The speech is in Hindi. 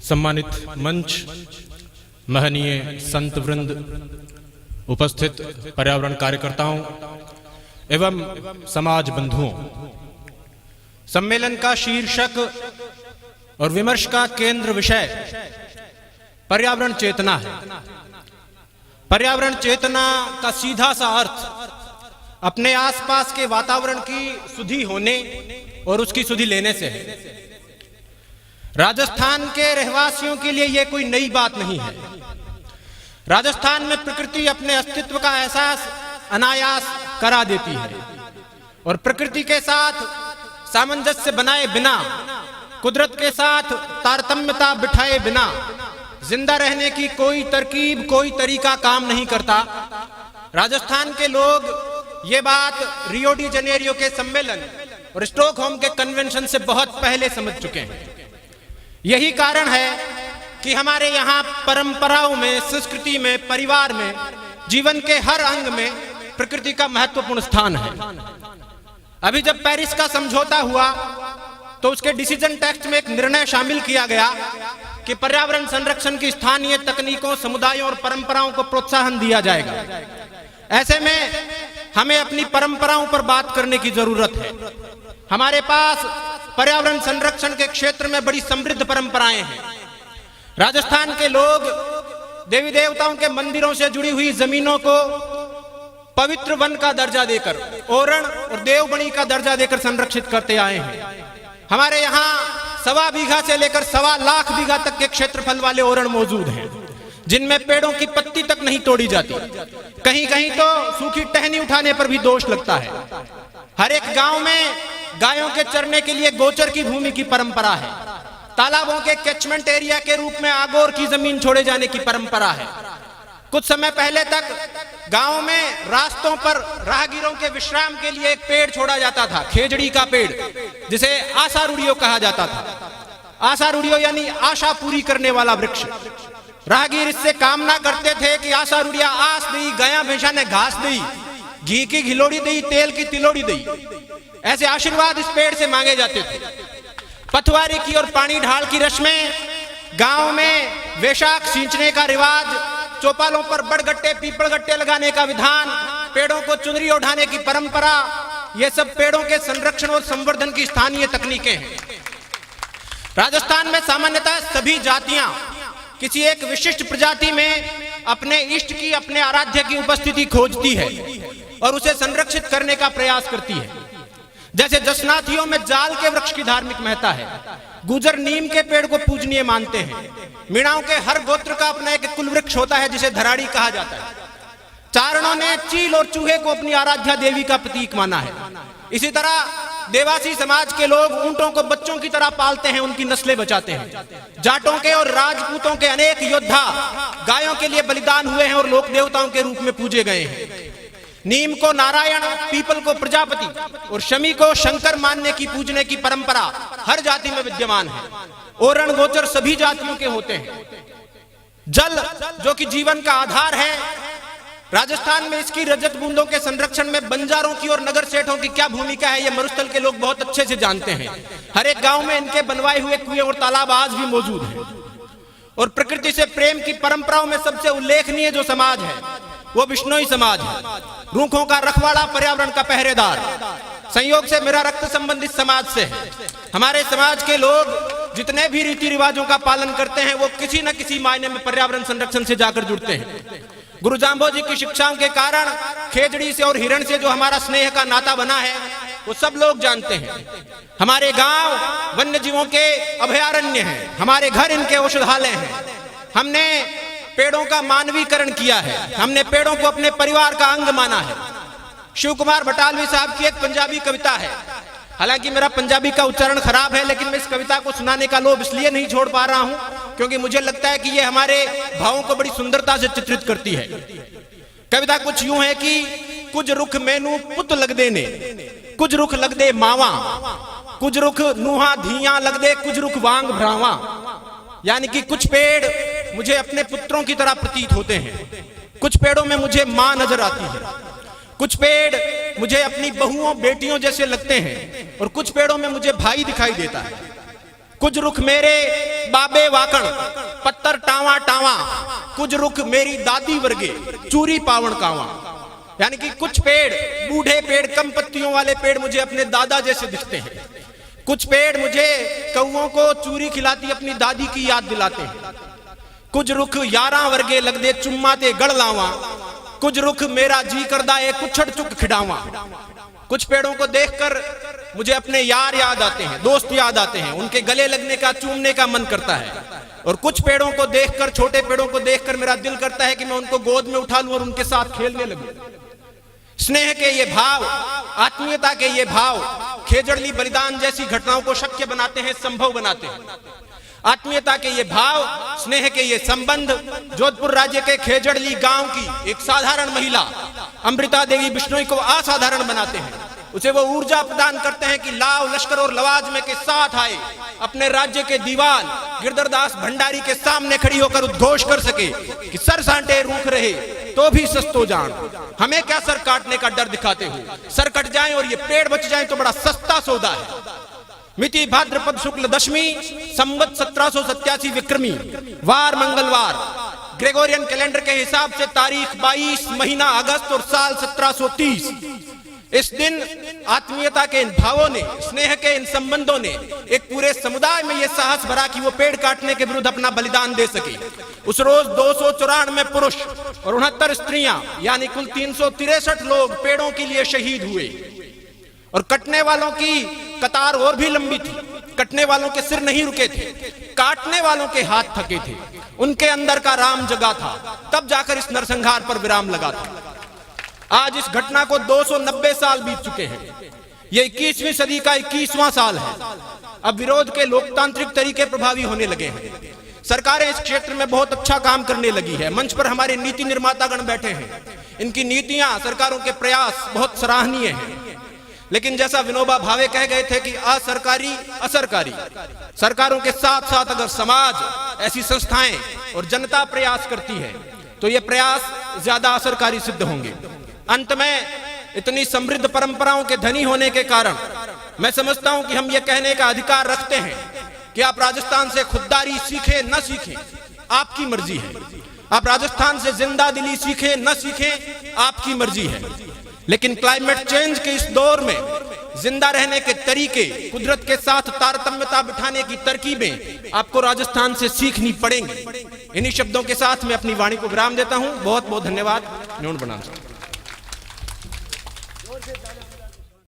सम्मानित मंच, महनीय संत वृंद, उपस्थित पर्यावरण कार्यकर्ताओं एवं समाज बंधुओं, सम्मेलन का शीर्षक और विमर्श का केंद्र विषय पर्यावरण चेतना है। पर्यावरण चेतना का सीधा सा अर्थ अपने आसपास के वातावरण की सुधि होने और उसकी सुधि लेने से है। राजस्थान के रहवासियों के लिए यह कोई नई बात नहीं है। राजस्थान में प्रकृति अपने अस्तित्व का एहसास अनायास करा देती है और प्रकृति के साथ सामंजस्य बनाए बिना, कुदरत के साथ तारतम्यता बिठाए बिना जिंदा रहने की कोई तरकीब, कोई तरीका काम नहीं करता। राजस्थान के लोग ये बात रियो डी जनेरियो के सम्मेलन और स्टॉकहोम के कन्वेंशन से बहुत पहले समझ चुके हैं। यही कारण है कि हमारे यहाँ परंपराओं में, संस्कृति में, परिवार में, जीवन के हर अंग में प्रकृति का महत्वपूर्ण स्थान है। अभी जब पेरिस का समझौता हुआ तो उसके डिसीजन टेक्स्ट में एक निर्णय शामिल किया गया कि पर्यावरण संरक्षण की स्थानीय तकनीकों, समुदायों और परंपराओं को प्रोत्साहन दिया जाएगा। ऐसे में हमें अपनी परंपराओं पर बात करने की जरूरत है। हमारे पास पर्यावरण संरक्षण के क्षेत्र में बड़ी समृद्ध परंपराएं हैं। राजस्थान के लोग देवी देवताओं के मंदिरों से जुड़ी हुई जमीनों को पवित्र वन का दर्जा देकर, ओरण और देवबनी का दर्जा देकर संरक्षित करते आए हैं। हमारे यहाँ 1.25 बीघा से लेकर 1.25 लाख बीघा तक के क्षेत्रफल वाले ओरण मौजूद हैं, जिनमें पेड़ों की पत्ती तक नहीं तोड़ी जाती। कहीं कहीं तो सूखी टहनी उठाने पर भी दोष लगता है। हर एक गांव में गायों के चरने के लिए गोचर की भूमि की परंपरा है। तालाबों के कैचमेंट एरिया के रूप में आगोर की जमीन छोड़े जाने की परंपरा है। कुछ समय पहले तक गांव में रास्तों पर राहगीरों के विश्राम के लिए एक पेड़ छोड़ा जाता था, खेजड़ी का पेड़, जिसे आशारूढ़ियो कहा जाता था। आशारूढ़ियो यानी आशा पूरी करने वाला वृक्ष। राहगीर इससे कामना करते थे कि आशारूढ़िया आस दी, गया भैंसा ने घास दी, घी की घिलोड़ी दी, तेल की तिलोड़ी दी। ऐसे आशीर्वाद इस पेड़ से मांगे जाते थे। पथवारी की और पानी ढाल की रस्में, गांव में वैशाख सींचने का रिवाज, चौपालों पर बड़गट्टे, पीपलगट्टे लगाने का विधान, पेड़ों को चुनरी ओढ़ाने की परंपरा, ये सब पेड़ों के संरक्षण और संवर्धन की स्थानीय तकनीकें हैं। राजस्थान में सामान्यतः सभी जातियां किसी एक विशिष्ट प्रजाति में अपने इष्ट की, अपने आराध्य की उपस्थिति खोजती है और उसे संरक्षित करने का प्रयास करती है। जैसे जसनाथियों में जाल के वृक्ष की धार्मिक महत्ता है। गुजर नीम के पेड़ को पूजनीय मानते हैं। मीणाओं के हर गोत्र का अपना एक कुल वृक्ष होता है जिसे धराड़ी कहा जाता है। चारणों ने चील और चूहे को अपनी आराध्या देवी का प्रतीक माना है। इसी तरह देवासी समाज के लोग ऊंटों को बच्चों की तरह पालते हैं, उनकी नस्लें बचाते हैं। जाटों के और राजपूतों के अनेक योद्धा गायों के लिए बलिदान हुए हैं और लोक देवताओं के रूप में पूजे गए हैं। नीम को नारायण, पीपल को प्रजापति और शमी को शंकर मानने की, पूजने की परंपरा हर जाति में विद्यमान है। ओरण गोचर सभी जातियों के होते हैं। जल जो कि जीवन का आधार है, राजस्थान में इसकी रजत बूंदों के संरक्षण में बंजारों की और नगर सेठों की क्या भूमिका है, यह मरुस्थल के लोग बहुत अच्छे से जानते हैं। हर एक गांव में इनके बनवाए हुए कुएं और तालाब आज भी मौजूद हैं। और प्रकृति से प्रेम की परंपराओं में सबसे उल्लेखनीय जो समाज है वो बिश्नोई समाज है। रूखों का रखवाला, पर्यावरण का पहरेदार। संयोग से मेरा रक्त संबंधित समाज से है। हमारे समाज के लोग जितने भी रीति रिवाजों का पालन करते हैं वो किसी न किसी मायने में पर्यावरण संरक्षण से जाकर जुड़ते हैं। गुरु जाम्बो जी की शिक्षाओं के कारण खेजड़ी से और हिरण से जो हमारा स्नेह का नाता बना है वो सब लोग जानते हैं। हमारे गांव वन्य जीवों के अभयारण्य हैं, हमारे घर इनके औषधालय हैं। हमने पेड़ों का मानवीकरण किया है, हमने पेड़ों को अपने परिवार का अंग माना है। शिव कुमार बटालवी साहब की एक पंजाबी कविता है। हालांकि मेरा पंजाबी का उच्चारण खराब है, लेकिन मैं इस कविता को सुनाने का लोभ इसलिए नहीं छोड़ पा रहा हूं क्योंकि मुझे लगता है कि ये हमारे भावों को बड़ी सुंदरता से चित्रित करती है। कविता कुछ यूं है कि कुछ रुख मैनू पुत लगदे ने, कुछ रुख लगदे मावा, कुछ रुख नूहा धिया लगदे, कुछ रुख वांग भ्रावा। यानी कि कुछ पेड़ मुझे अपने पुत्रों की तरह प्रतीत होते हैं, कुछ पेड़ों में मुझे मां नजर आती है, कुछ पेड़ मुझे अपनी बहुओं बेटियों जैसे लगते हैं और कुछ पेड़ों में मुझे भाई दिखाई देता है। कुछ रुख मेरे बाबे वाकण पत्तर टावा टावा, कुछ रुख मेरी दादी वर्गे चूरी पावण कावा। यानी कि कुछ पेड़, बूढ़े पेड़, कम पत्तियों वाले पेड़ मुझे अपने दादा जैसे दिखते हैं, कुछ पेड़ मुझे कौओं को चूरी खिलाती अपनी दादी की याद दिलाते हैं, कुछ रुख यारा वर्गे लगदे चुम्मा ते गड़ लावा, कुछ रुख मेरा जी करदा ए कुछड़ चुक खिडावा। कुछ पेड़ों को देखकर मुझे अपने यार याद आते हैं, दोस्त याद आते हैं, उनके गले लगने का, चूमने का मन करता है। और कुछ पेड़ों को देखकर, छोटे पेड़ों को देखकर मेरा दिल करता है कि मैं उनको गोद में उठा लूं और उनके साथ खेलने लगूं। स्नेह के ये भाव, आत्मीयता के ये भाव खेजड़ली बलिदान जैसी घटनाओं को शक्य बनाते हैं, संभव बनाते हैं। आत्मीयता के ये भाव, स्नेह के ये संबंध जोधपुर राज्य के खेजड़ली गांव की एक साधारण महिला अमृता देवी बिश्नोई को असाधारण बनाते हैं। उसे वो ऊर्जा प्रदान करते हैं कि लाव लश्कर और लवाजमे के साथ आए, अपने राज्य के दीवान गिरधरदास भंडारी के सामने खड़ी होकर उद्घोष कर सके कि सर सांटे रूख रहे तो भी सस्तो जान, हमें क्या सर काटने का डर दिखाते हो, सर कट जाए और ये पेड़ बच जाए तो बड़ा सस्ता सौदा है। मिति भाद्रपद शुक्ल दशमी संवत 1787 विक्रमी, वार मंगलवार, ग्रेगोरियन कैलेंडर के हिसाब से तारीख 22 महीना अगस्त और साल 1730। इस दिन आत्मीयता के इन भावों ने, स्नेह के इन संबंधों ने एक पूरे समुदाय में यह साहस भरा कि वो पेड़ काटने के विरुद्ध अपना बलिदान दे सके। उस रोज 294 पुरुष और 69 स्त्रियां, यानी कुल 363 लोग पेड़ों के लिए शहीद हुए। और कटने वालों की कतार और भी लंबी थी। कटने वालों के सिर नहीं रुके थे, काटने वालों के हाथ थके थे। उनके अंदर का राम जगा था, तब जाकर इस नरसंहार पर विराम लगा था। आज इस घटना को 290 साल बीत चुके हैं। ये 21वीं सदी का 21वां साल है। अब विरोध के लोकतांत्रिक तरीके प्रभावी होने लगे हैं। सरकारें इस क्षेत्र में बहुत अच्छा काम करने लगी है। मंच पर हमारे नीति निर्मातागण बैठे हैं। इनकी नीतियां, सरकारों के प्रयास बहुत सराहनीय हैं। लेकिन जैसा विनोबा भावे कह गए थे कि असरकारी असरकारी, सरकारों के साथ साथ अगर समाज, ऐसी संस्थाएं और जनता प्रयास करती है तो ये प्रयास ज्यादा असरकारी सिद्ध होंगे। अंत में इतनी समृद्ध परंपराओं के धनी होने के कारण मैं समझता हूं कि हम ये कहने का अधिकार रखते हैं कि आप राजस्थान से खुददारी सीखें न सीखें, आपकी मर्जी है। आप राजस्थान से जिंदा दिली सीखें न सीखें, आपकी मर्जी है। लेकिन क्लाइमेट चेंज के इस दौर में जिंदा रहने के तरीके, कुदरत के साथ तारतम्यता बिठाने की तरकीबें आपको राजस्थान से सीखनी पड़ेंगी। इन्हीं शब्दों के साथ मैं अपनी वाणी को विराम देता हूं। बहुत बहुत धन्यवाद। न्यून बनाम।